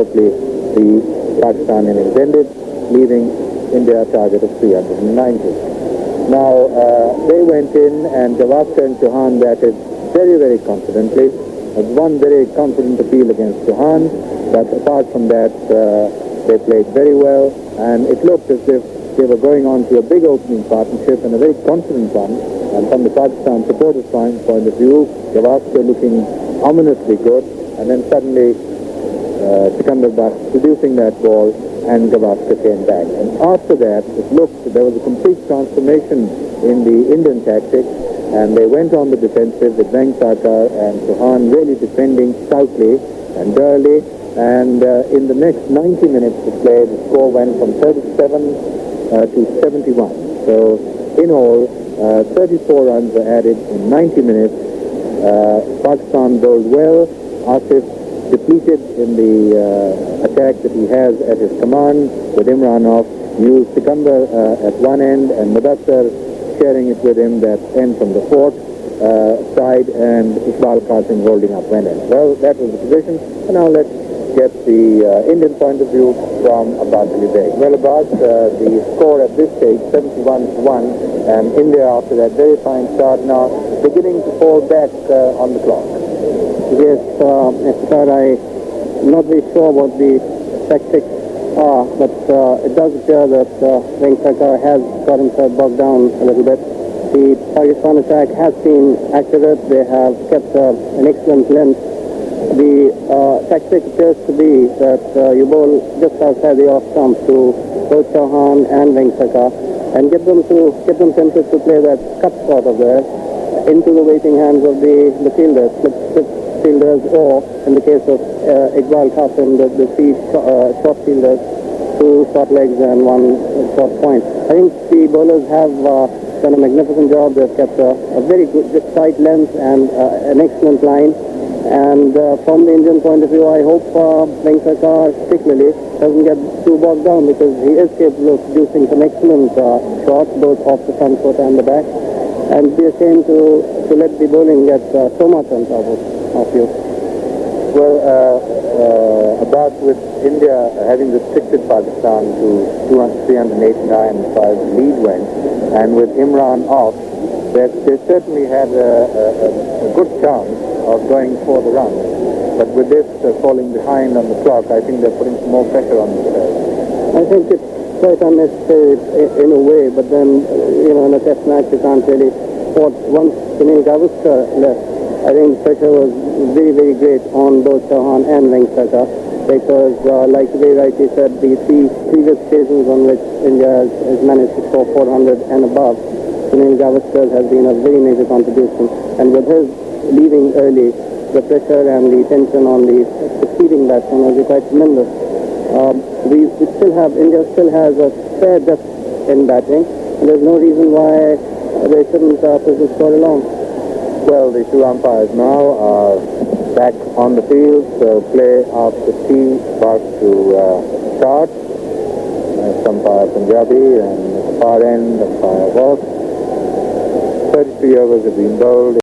hopefully the Pakistan intended, leaving India a target of 390. Now, they went in and Gavaskar and Chauhan batted very, very confidently. One very confident appeal against Chauhan, but apart from that, they played very well, and it looked as if they were going on to a big opening partnership and a very confident one. And from the Pakistan supporters' point of view, Gavaskar looking ominously good, and then suddenly Sikandar Baksh producing that ball, and Gavaskar came back. And after that, it looked there was a complete transformation in the Indian tactics, and they went on the defensive with Venkatrakar and Chauhan really defending stoutly and early. And in the next 90 minutes of play, the score went from 37 to 71. So in all, 34 runs were added in 90 minutes. Pakistan bowled well. Asif depleted in the attack that he has at his command, with Imran off, used Sikandar at one end and Mudassar sharing it with him, that end from the fourth side, and Iqbal Qasim holding up one end. Well, that was the position. And now let's get the Indian point of view from Abbas Ali Beg. Well, Abbas, the score at this stage, 71-1, and India after that very fine start now beginning to fall back on the clock. Yes, Iftikhar, I'm not very sure what the tactics are, but it does appear that Venkatrakar has got himself bogged down a little bit. The Pakistan attack has been accurate. They have kept an excellent length. The tactic appears to be that you bowl just outside the off stump to both Chauhan and Venkatrakar and get them tempted to play that cut sort of there into the waiting hands of the fielders, split fielders, or in the case of Iqbal Qasim, the three short fielders, two short legs and one short point. I think the bowlers have done a magnificent job. They've kept a very good tight length and an excellent line. And from the Indian point of view, I hope Venkatrakar particularly doesn't get too bogged down, because he is capable of producing some excellent shots, both off the front foot and the back. And be ashamed to let the bowling get so much on top of you. Well, Abbas, with India having restricted Pakistan to 389 as the lead went, and with Imran off, they certainly had a good chance of going for the run. But with this falling behind on the clock, I think they're putting some more pressure on themselves. I think it's quite unnecessary in a way, but then, in a test match you can't really afford. Once Sunil Gavaskar left, I think the pressure was very, very great on both Chauhan and Venkatrakar, because like they rightly said, the three previous occasions on which India has managed to score 400 and above, Sunil Gavaskar has been a very major contribution. And with his leaving early, the pressure and the tension on the succeeding batsman was quite tremendous. India still has a fair depth in batting, and there's no reason why they shouldn't push the score along. Well, the two umpires now are back on the field, so play after tea about to start. Umpire Punjabi, and at the far end, umpire Ross. 33 overs have been bowled.